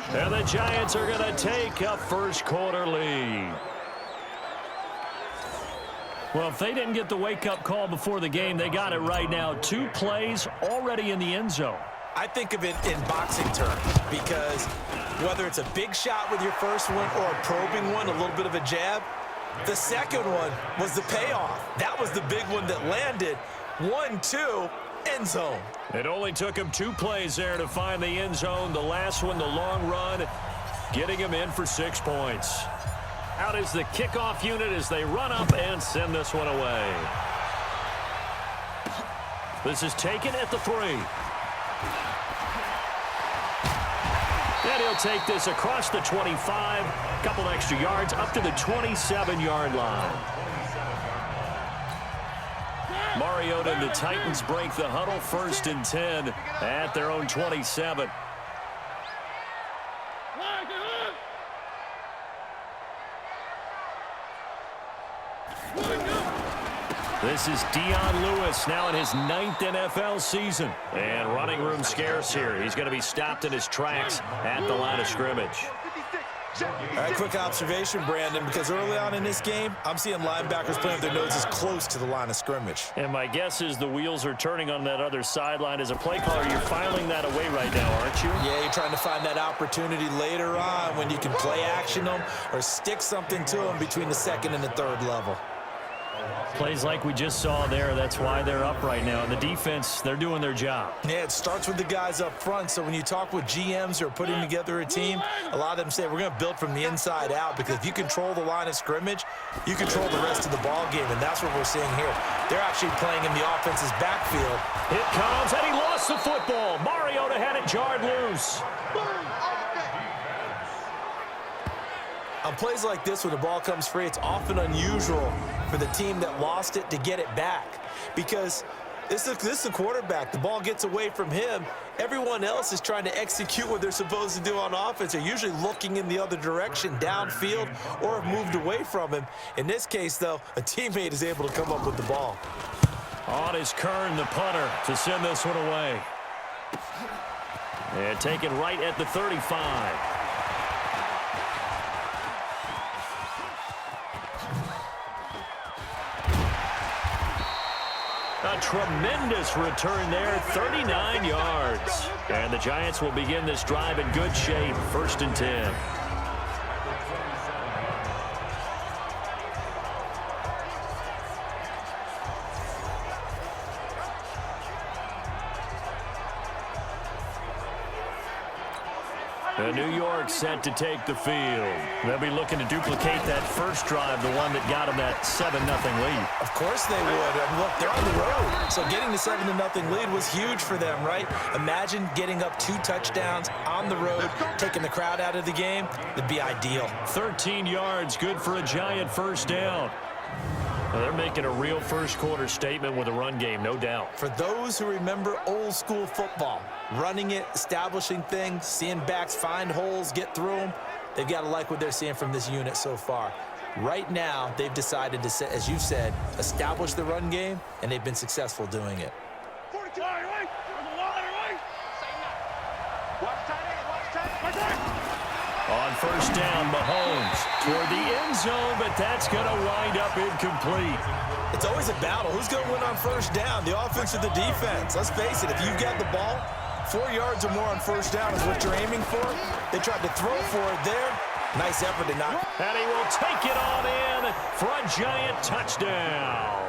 And the Giants are going to take a first-quarter lead. Well, if they didn't get the wake-up call before the game, they got it right now. 2 plays already in the end zone. I think of it in boxing terms because whether it's a big shot with your first one or a probing one, a little bit of a jab, the second one was the payoff. That was the big one that landed. 1-2, end zone. It only took him 2 plays there to find the end zone. The last one, the long run, getting him in for 6 points. Out is the kickoff unit as they run up and send this one away. This is taken at the 3. And he'll take this across the 25. A couple extra yards up to the 27-yard line. Mariota and the Titans break the huddle, 1st and 10 at their own 27. This is Dion Lewis now in his 9th NFL season. And running room scarce here. He's going to be stopped in his tracks at the line of scrimmage. All right, quick observation, Brandon, because early on in this game, I'm seeing linebackers playing with their noses close to the line of scrimmage. And my guess is the wheels are turning on that other sideline. As a play caller, you're filing that away right now, aren't you? Yeah, you're trying to find that opportunity later on when you can play action them or stick something to them between the 2nd and the 3rd level. Plays like we just saw there, that's why they're up right now. And the defense, they're doing their job. Yeah, it starts with the guys up front. So when you talk with GMs who are putting together a team, a lot of them say we're going to build from the inside out, because if you control the line of scrimmage, you control the rest of the ball game, and that's what we're seeing here. They're actually playing in the offense's backfield. It comes, and he lost the football. Mariota had it jarred loose. On plays like this, when the ball comes free, it's often unusual for the team that lost it to get it back, because this is a quarterback. The ball gets away from him. Everyone else is trying to execute what they're supposed to do on offense. They're usually looking in the other direction, downfield, or have moved away from him. In this case, though, a teammate is able to come up with the ball. On is Kern, the punter, to send this one away. And taken right at the 35. A tremendous return there, 39 yards. And the Giants will begin this drive in good shape, 1st and 10. New York set to take the field. They'll be looking to duplicate that first drive, the one that got them that 7-0 lead. Of course they would. And look, they're on the road. So getting the 7-0 lead was huge for them, right? Imagine getting up 2 touchdowns on the road, taking the crowd out of the game. It'd be ideal. 13 yards, good for a Giant first down. Well, they're making a real first-quarter statement with a run game, no doubt. For those who remember old-school football, running it, establishing things, seeing backs find holes, get through them, they've got to like what they're seeing from this unit so far. Right now, they've decided to, as you said, establish the run game, and they've been successful doing it. On first down, Mahomes toward the end zone, but that's going to wind up incomplete. It's always a battle. Who's going to win on first down, the offense or the defense? Let's face it, if you've got the ball, 4 yards or more on first down is what you're aiming for. They tried to throw for it there. Nice effort to knock. And he will take it on in for a Giant touchdown.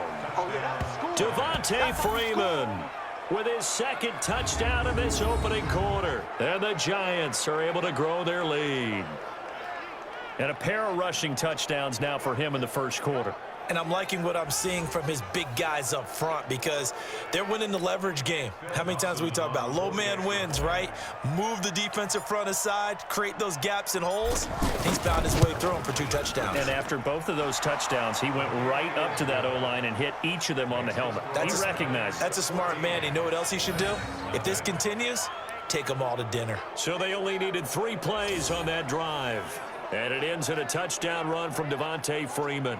Devontae Freeman with his 2nd touchdown in this opening quarter. And the Giants are able to grow their lead. And a pair of rushing touchdowns now for him in the first quarter. And I'm liking what I'm seeing from his big guys up front, because they're winning the leverage game. How many times we talk about low man wins, right? Move the defensive front aside, create those gaps and holes. He's found his way through them for 2 touchdowns. And after both of those touchdowns, he went right up to that O-line and hit each of them on the helmet. He recognized. That's a smart man. You know what else he should do? If this continues, take them all to dinner. So they only needed 3 plays on that drive. And it ends in a touchdown run from Devontae Freeman.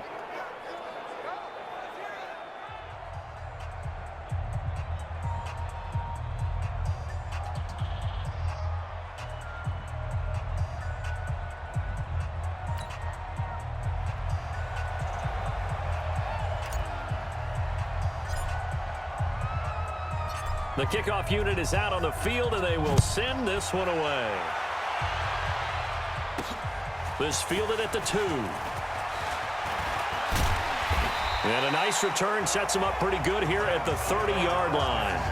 The kickoff unit is out on the field, and they will send this one away. This fielded at the 2. And a nice return sets him up pretty good here at the 30-yard line.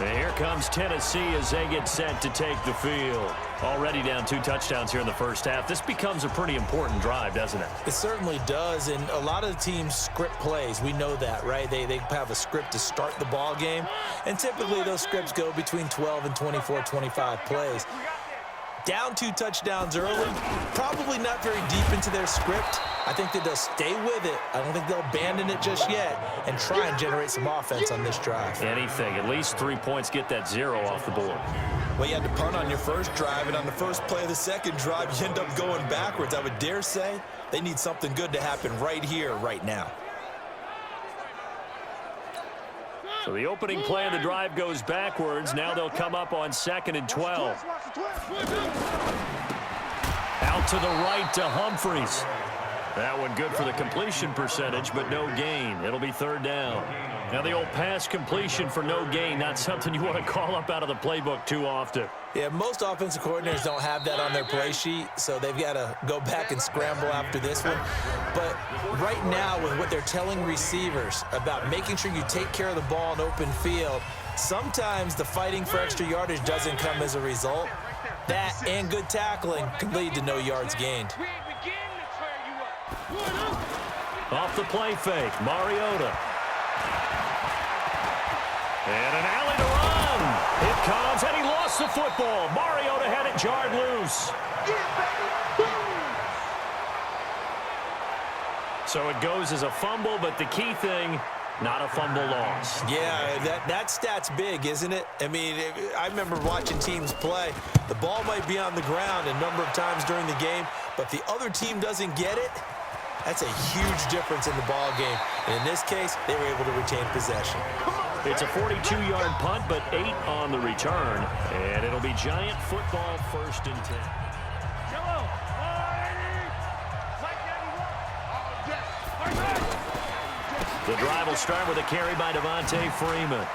And here comes Tennessee as they get set to take the field. Already down 2 touchdowns here in the first half. This becomes a pretty important drive, doesn't it? It certainly does, and a lot of the teams script plays. We know that, right? They have a script to start the ball game, and typically those scripts go between 12 and 24, 25 plays. Down 2 touchdowns early, probably not very deep into their script. I think that they'll stay with it. I don't think they'll abandon it just yet and try and generate some offense on this drive. Anything. At least 3 points, get that 0 off the board. Well, you had to punt on your first drive, and on the first play of the second drive, you end up going backwards. I would dare say they need something good to happen right here, right now. So the opening play of the drive goes backwards. Now they'll come up on 2nd and 12. Out to the right to Humphries. That one good for the completion percentage, but no gain. It'll be 3rd down. Now the old pass completion for no gain, not something you want to call up out of the playbook too often. Yeah, most offensive coordinators don't have that on their play sheet, so they've got to go back and scramble after this one. But right now, with what they're telling receivers about making sure you take care of the ball in open field, sometimes the fighting for extra yardage doesn't come as a result. That and good tackling can lead to no yards gained. Off the play fake, Mariota. And an alley to run. It comes, and he lost the football. Mariota had it jarred loose. So it goes as a fumble, but the key thing, not a fumble loss. Yeah, that stat's big, isn't it? I mean, I remember watching teams play. The ball might be on the ground a number of times during the game, but if the other team doesn't get it, that's a huge difference in the ball game. And in this case, they were able to retain possession. It's a 42-yard punt, but 8 on the return. And it'll be Giant football 1st and 10. The drive will start with a carry by Devontae Freeman.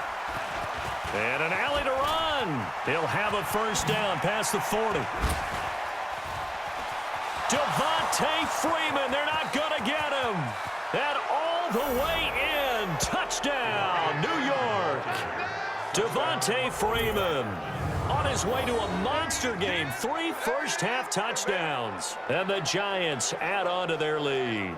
And an alley to run. He'll have a 1st down past the 40. Devontae Freeman, they're not going to get him. And all the way in. Touchdown, New York. Devontae Freeman on his way to a monster game. 3 first-half touchdowns. And the Giants add on to their lead.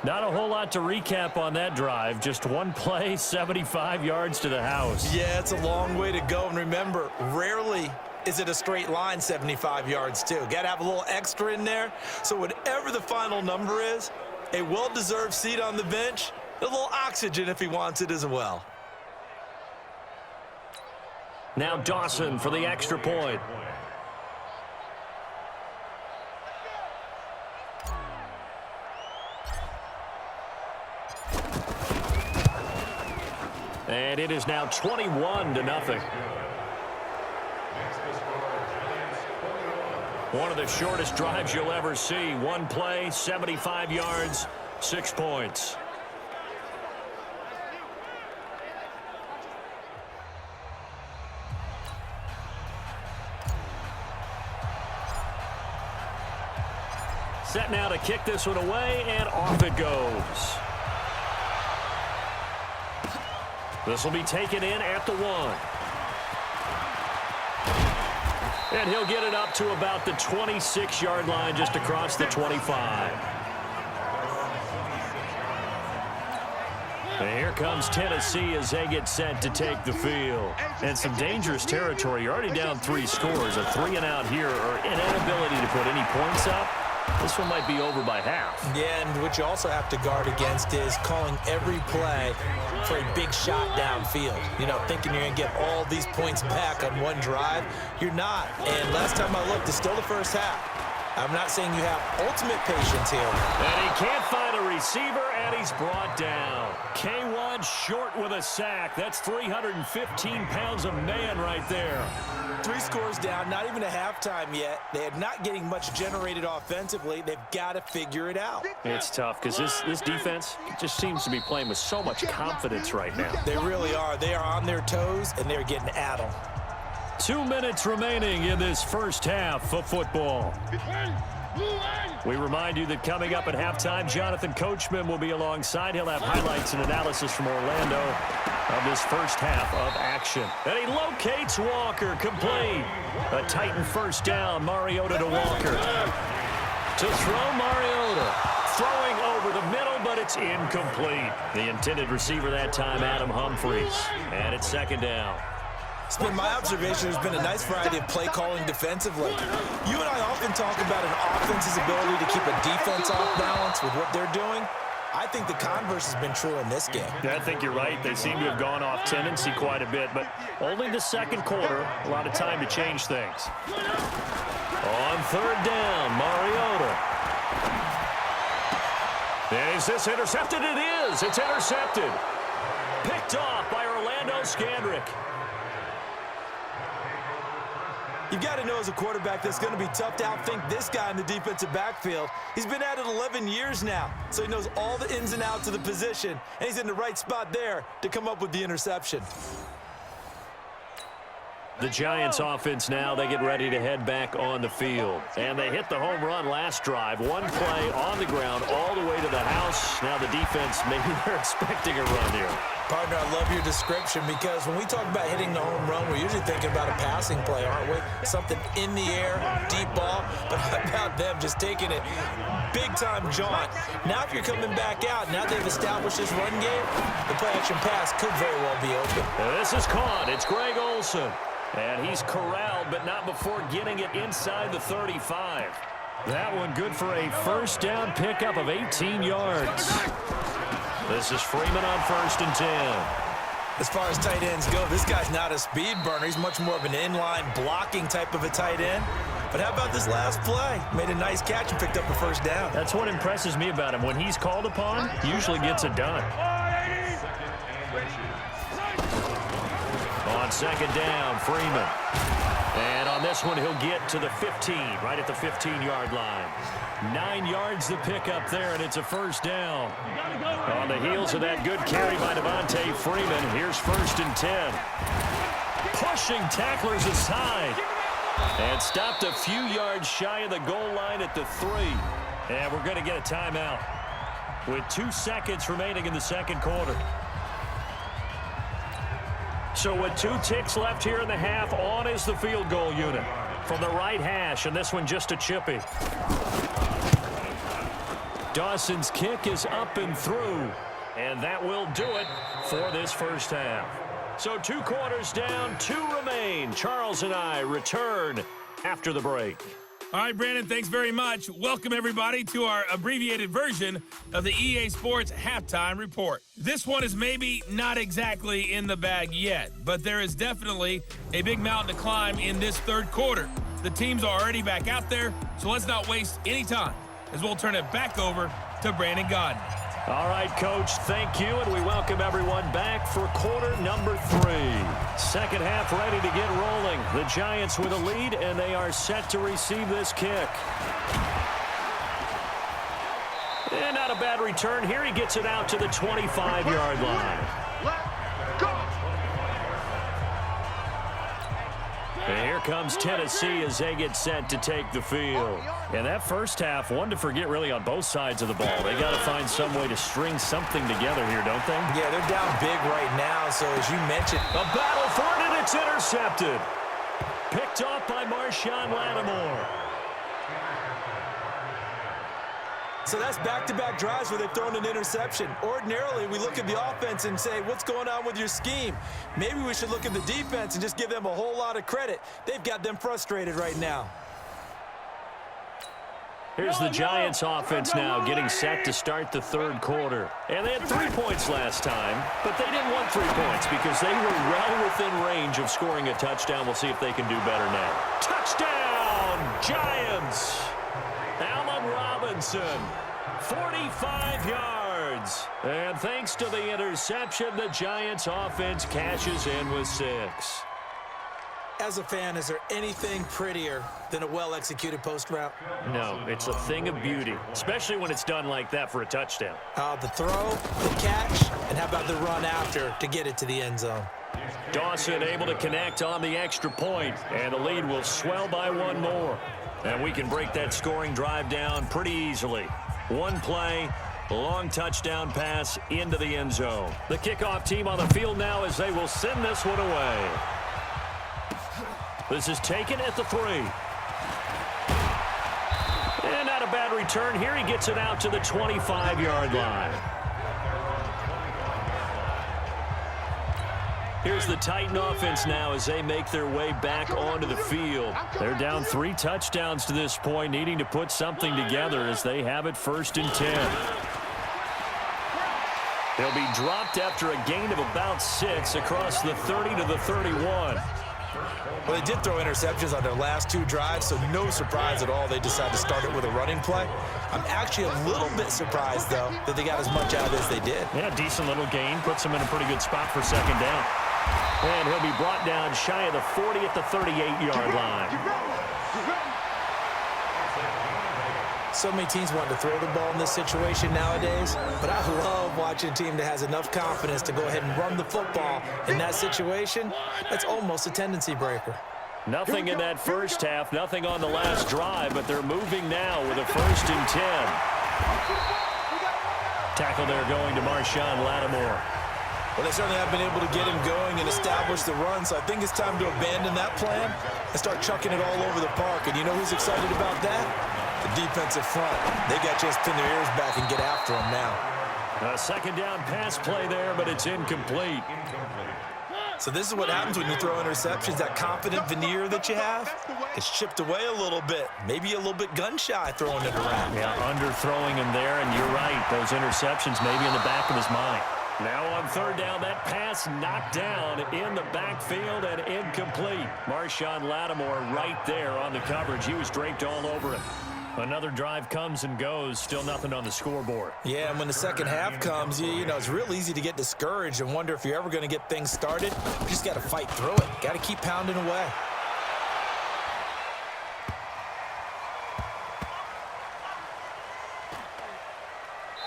Not a whole lot to recap on that drive. Just one play, 75 yards to the house. Yeah, it's a long way to go. And remember, rarely is it a straight line 75 yards, too. Got to have a little extra in there. So whatever the final number is, a well-deserved seat on the bench, a little oxygen if he wants it as well. Now Dawson for the extra point. And it is now 21-0. One of the shortest drives you'll ever see. One play, 75 yards, 6 points. Set now to kick this one away, and off it goes. This will be taken in at the 1. And he'll get it up to about the 26-yard line, just across the 25. And here comes Tennessee as they get set to take the field. And some dangerous territory. You're already down 3 scores. A 3-and-out here, or an inability to put any points up. This one might be over by half. Yeah, and what you also have to guard against is calling every play for a big shot downfield. You know, thinking you're going to get all these points back on one drive. You're not. And last time I looked, it's still the first half. I'm not saying you have ultimate patience here. And he can't find a receiver, and he's brought down. K1 short with a sack. That's 315 pounds of man right there. 3 scores down, not even a halftime yet. They are not getting much generated offensively. They've got to figure it out. It's tough because this defense just seems to be playing with so much confidence right now. They really are. They are on their toes, and they're getting at them. 2 minutes remaining in this first half of football. We remind you that coming up at halftime, Jonathan Coachman will be alongside. He'll have highlights and analysis from Orlando of this first half of action. And he locates Walker, complete. A Titan first down, Mariota to Walker. To throw, Mariota. Throwing over the middle, but it's incomplete. The intended receiver that time, Adam Humphries. And it's second down. It's been my observation there's been a nice variety of play calling defensively. You and I often talk about an offense's ability to keep a defense off balance with what they're doing. I think the converse has been true in this game. Yeah, I think you're right. They seem to have gone off tendency quite a bit, but only the second quarter, a lot of time to change things. On third down, Mariota. Is this intercepted? It is. It's intercepted. Picked off by Orlando Scandrick. You've got to know as a quarterback that's going to be tough to outthink this guy in the defensive backfield. He's been at it 11 years now, so he knows all the ins and outs of the position, and he's in the right spot there to come up with the interception. The Giants offense now, they get ready to head back on the field. And they hit the home run last drive. One play on the ground all the way to the house. Now the defense, maybe they're expecting a run here. Partner, I love your description because when we talk about hitting the home run, we're usually thinking about a passing play, aren't we? Something in the air, deep ball. But how about them just taking it big-time jaunt? Now if you're coming back out, now they've established this run game, the play-action pass could very well be open. This is caught. It's Greg Olsen. And he's corralled, but not before getting it inside the 35. That one good for a first down pickup of 18 yards. This is Freeman on 1st and 10. As far as tight ends go, this guy's not a speed burner. He's much more of an inline blocking type of a tight end. But how about this last play? Made a nice catch and picked up a first down. That's what impresses me about him. When he's called upon, he usually gets it done. On second down, Freeman. And on this one, he'll get to the 15, right at the 15-yard line. 9 yards the pickup there, and it's a first down. On the heels of that good carry by Devontae Freeman, here's 1st and 10. Pushing tacklers aside. And stopped a few yards shy of the goal line at the 3. And we're going to get a timeout with 2 seconds remaining in the second quarter. So with 2 ticks left here in the half, on is the field goal unit from the right hash, and this one just a chippy. Dawson's kick is up and through, and that will do it for this first half. So 2 quarters down, 2 remain. Charles and I return after the break. All right, Brandon, thanks very much. Welcome, everybody, to our abbreviated version of the EA Sports Halftime Report. This one is maybe not exactly in the bag yet, but there is definitely a big mountain to climb in this third quarter. The teams are already back out there, so let's not waste any time as we'll turn it back over to Brandon Godden. All right, Coach, thank you, and we welcome everyone back for quarter number 3. Second half ready to get rolling. The Giants with a lead, and they are set to receive this kick. And not a bad return here. He gets it out to the 25-yard line. And here comes Tennessee as they get set to take the field. And that first half, one to forget really on both sides of the ball. They got to find some way to string something together here, don't they? Yeah, they're down big right now, so as you mentioned, A battle for it, and it's intercepted. Picked off by Marshawn Lattimore. so that's back-to-back drives where they've thrown an interception. Ordinarily, we look at the offense and say, what's going on with your scheme? Maybe we should look at the defense and just give them a whole lot of credit. They've got them frustrated right now. Here's the Giants offense now getting set to start the third quarter. And they had 3 points last time, but they didn't want 3 points because they were well within range of scoring a touchdown. We'll see if they can do better now. Touchdown, Giants! Allen Robinson 45 yards. And thanks to the interception, the Giants offense cashes in with 6. As a fan, is there anything prettier than a well-executed post route? No, it's a thing of beauty, especially when it's done like that for a touchdown. The throw, the catch, and how about the run after to get it to the end zone? Dawson able to connect on the extra point, and the lead will swell by 1 more. And we can break that scoring drive down pretty easily. 1 play, long touchdown pass into the end zone. The kickoff team on the field now as they will send this one away. This is taken at the 3. And not a bad return here. He gets it out to the 25-yard line. Here's the Titan offense now as they make their way back onto the field. They're down 3 touchdowns to this point, needing to put something together as they have it 1st and 10. They'll be dropped after a gain of about 6 across the 30 to the 31. Well, they did throw interceptions on their last 2 drives, so no surprise at all they decided to start it with a running play. I'm actually a little bit surprised, though, that they got as much out of it as they did. Yeah, decent little gain. Puts them in a pretty good spot for 2nd down. And he'll be brought down shy of the 40 at the 38-yard line. So many teams want to throw the ball in this situation nowadays, but I love watching a team that has enough confidence to go ahead and run the football in that situation. That's almost a tendency breaker. Nothing in that first half, nothing on the last drive, but they're moving now with a 1st and 10. Tackle there going to Marshawn Lattimore. Well, they certainly have been able to get him going and establish the run, so I think it's time to abandon that plan and start chucking it all over the park. And you know who's excited about that? The defensive front. They got a chance to pin their ears back and get after him now. A 2nd down pass play there, but it's incomplete. So this is what happens when you throw interceptions. That confident veneer that you have gets chipped away a little bit. Maybe a little bit gun-shy throwing it around. Yeah, underthrowing him there, and you're right. Those interceptions maybe in the back of his mind. Now on 3rd down, that pass knocked down in the backfield and incomplete. Marshawn Lattimore right there on the coverage. He was draped all over it. Another drive comes and goes. Still nothing on the scoreboard. Yeah, and when the second half comes, you know, it's real easy to get discouraged and wonder if you're ever going to get things started. You just got to fight through it. Got to keep pounding away.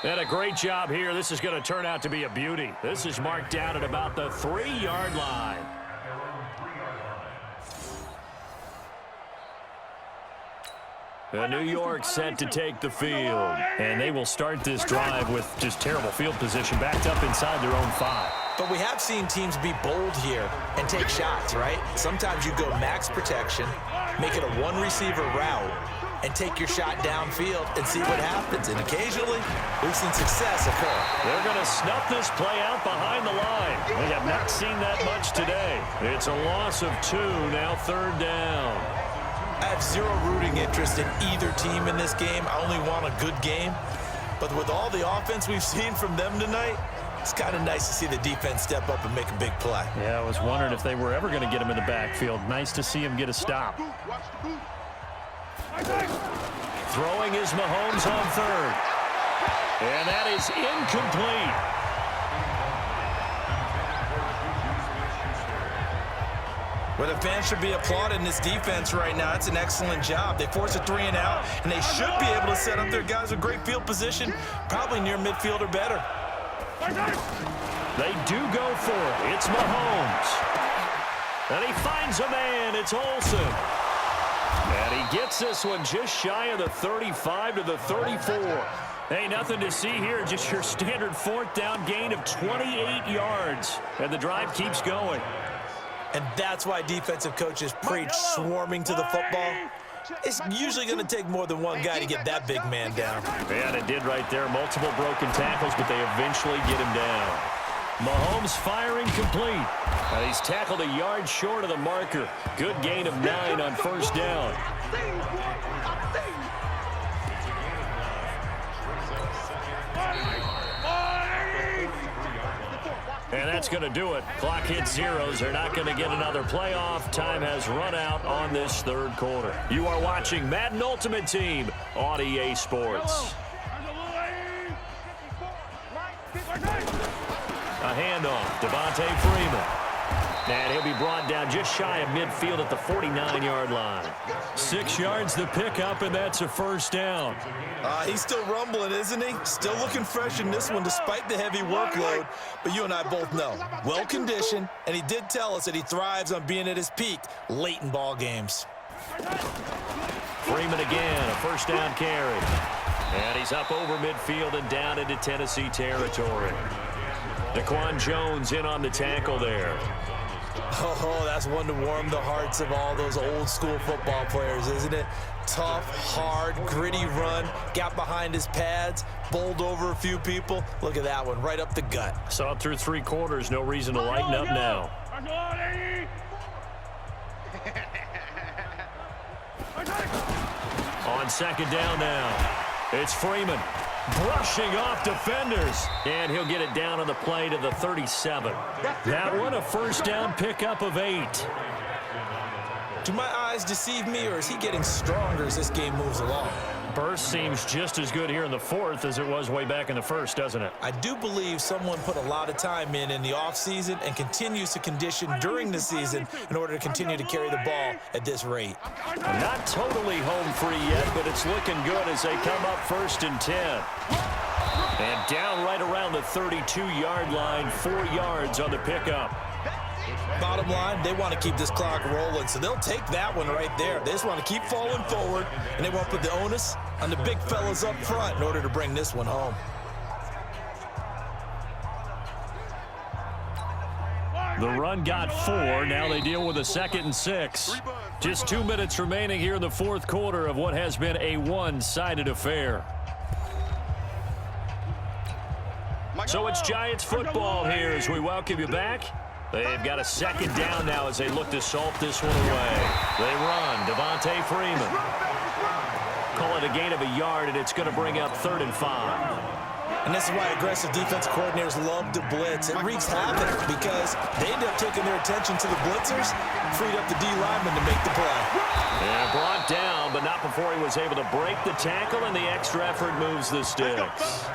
And a great job here. This is going to turn out to be a beauty. This is marked down at about the 3-yard line. New York set to take the field. And they will start this drive with just terrible field position, backed up inside their own 5. But we have seen teams be bold here and take shots, right? Sometimes you go max protection, make it a 1-receiver route, and take your shot downfield and see what happens. And occasionally, we've seen success occur. They're going to snuff this play out behind the line. We have not seen that much today. It's a loss of 2, now 3rd down. I have zero rooting interest in either team in this game. I only want a good game. But with all the offense we've seen from them tonight, it's kind of nice to see the defense step up and make a big play. Yeah, I was wondering if they were ever going to get him in the backfield. Nice to see him get a stop. Throwing is Mahomes on 3rd. And that is incomplete. Well, the fans should be applauding this defense right now. It's an excellent job. They force a 3-and-out, and they should be able to set up their guys with great field position, probably near midfield or better. They do go for it. It's Mahomes. And he finds a man. It's Olsen. And he gets this one just shy of the 35 to the 34. Hey, nothing to see here. Just your standard 4th down gain of 28 yards. And the drive keeps going. And that's why defensive coaches preach swarming to the football. It's usually going to take more than one guy to get that big man down. And it did right there. Multiple broken tackles, but they eventually get him down. Mahomes firing complete. And he's tackled a yard short of the marker. Good gain of 9 on 1st down. And that's going to do it. Clock hits zeros. They're not going to get another playoff. Time has run out on this 3rd quarter. You are watching Madden Ultimate Team on EA Sports. handoff. Devontae Freeman. And he'll be brought down just shy of midfield at the 49-yard line. 6 yards to pick up, and that's a first down. He's still rumbling, isn't he? Still looking fresh in this one despite the heavy workload. But you and I both know, well-conditioned, and he did tell us that he thrives on being at his peak late in ball games. Freeman again, a first down carry. And he's up over midfield and down into Tennessee territory. Daquan Jones in on the tackle there. Oh, that's one to warm the hearts of all those old-school football players, isn't it? Tough, hard, gritty run, got behind his pads, bowled over a few people. Look at that one, right up the gut. Saw it through 3 quarters, no reason to lighten up now. On second down now, it's Freeman. Brushing off defenders, and he'll get it down on the play to the 37. That one, a first down pickup of 8. Do my eyes deceive me, or is he getting stronger as this game moves along? Burst seems just as good here in the 4th as it was way back in the 1st, doesn't it? I do believe someone put a lot of time in the offseason and continues to condition during the season in order to continue to carry the ball at this rate. Not totally home free yet, but it's looking good as they come up 1st and 10. And down right around the 32-yard line, 4 yards on the pickup. Bottom line, they want to keep this clock rolling, so they'll take that one right there. They just want to keep falling forward, and they want to put the onus on the big fellas up front in order to bring this one home. The run got 4. Now they deal with a 2nd and 6. Just 2 minutes remaining here in the 4th quarter of what has been a one-sided affair. So it's Giants football here as we welcome you back. They've got a 2nd down now as they look to salt this one away. They run. Devontae Freeman. Call it a gain of a yard, and it's going to bring up 3rd and 5. And this is why aggressive defense coordinators love to blitz. It wreaks havoc because they end up taking their attention to the blitzers, freed up the D lineman to make the play. And brought down, but not before he was able to break the tackle, and the extra effort moves the sticks.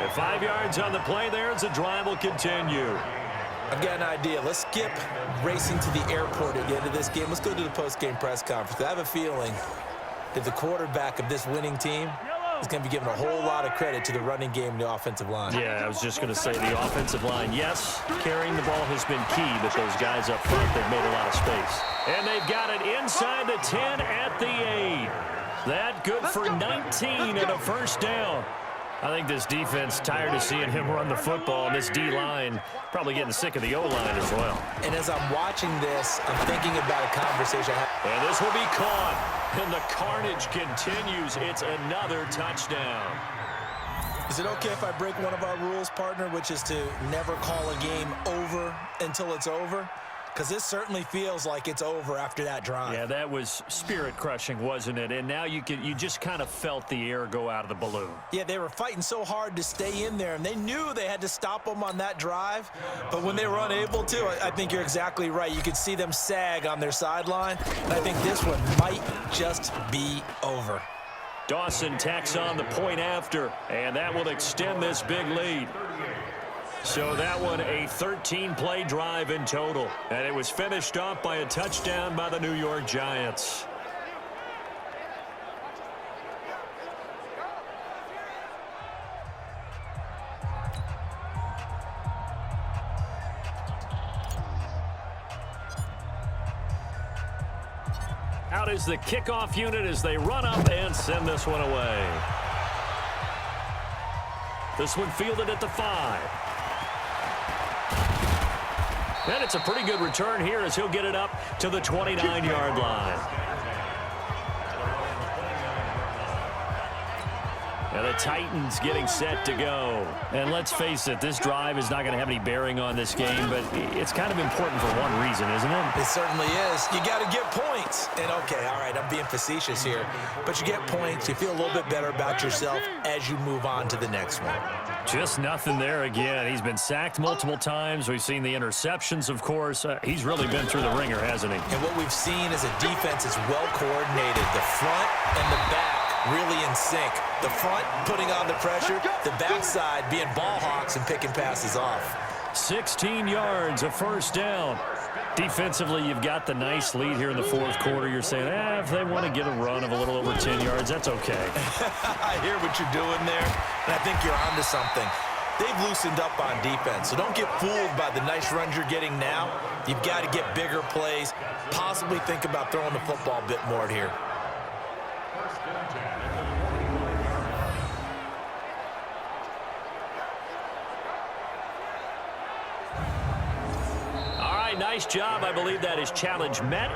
And 5 yards on the play there as the drive will continue. I've got an idea. Let's skip racing to the airport at the end of this game. Let's go to the post-game press conference. I have a feeling that the quarterback of this winning team is going to be given a whole lot of credit to the running game and the offensive line. Yeah, I was just going to say the offensive line, yes, carrying the ball has been key, but those guys up front, they've made a lot of space. And they've got it inside the 10 at the 8. That good for 19 and a first down. I think this defense tired of seeing him run the football, and this D-line probably getting sick of the O-line as well. And as I'm watching this, I'm thinking about a conversation I had. And this will be caught, and the carnage continues. It's another touchdown. Is it okay if I break one of our rules, partner, which is to never call a game over until it's over? Because this certainly feels like it's over after that drive. Yeah, that was spirit-crushing, wasn't it? And now you just kind of felt the air go out of the balloon. Yeah, they were fighting so hard to stay in there, and they knew they had to stop them on that drive. But when they were unable to, I think you're exactly right. You could see them sag on their sideline, and I think this one might just be over. Dawson tacks on the point after, and that will extend this big lead. So that one, a 13-play drive in total. And it was finished off by a touchdown by the New York Giants. Out is the kickoff unit as they run up and send this one away. This one fielded at the 5. And it's a pretty good return here as he'll get it up to the 29-yard line. And the Titans getting set to go. And let's face it, this drive is not going to have any bearing on this game, but it's kind of important for one reason, isn't it? It certainly is. You got to get points. And, okay, all right, I'm being facetious here. But you get points. You feel a little bit better about yourself as you move on to the next one. Just nothing there again. He's been sacked multiple times. We've seen the interceptions, of course. He's really been through the ringer, hasn't he? And what we've seen is a defense that's well coordinated. The front and the back really in sync. The front putting on the pressure, the backside being ball hawks and picking passes off. 16 yards, a first down. Defensively, you've got the nice lead here in the fourth quarter. You're saying, if they want to get a run of a little over 10 yards, that's okay. I hear what you're doing there, and I think you're onto something. They've loosened up on defense, so don't get fooled by the nice runs you're getting now. You've got to get bigger plays, possibly think about throwing the football a bit more here. All right, nice job. I believe that is challenge met.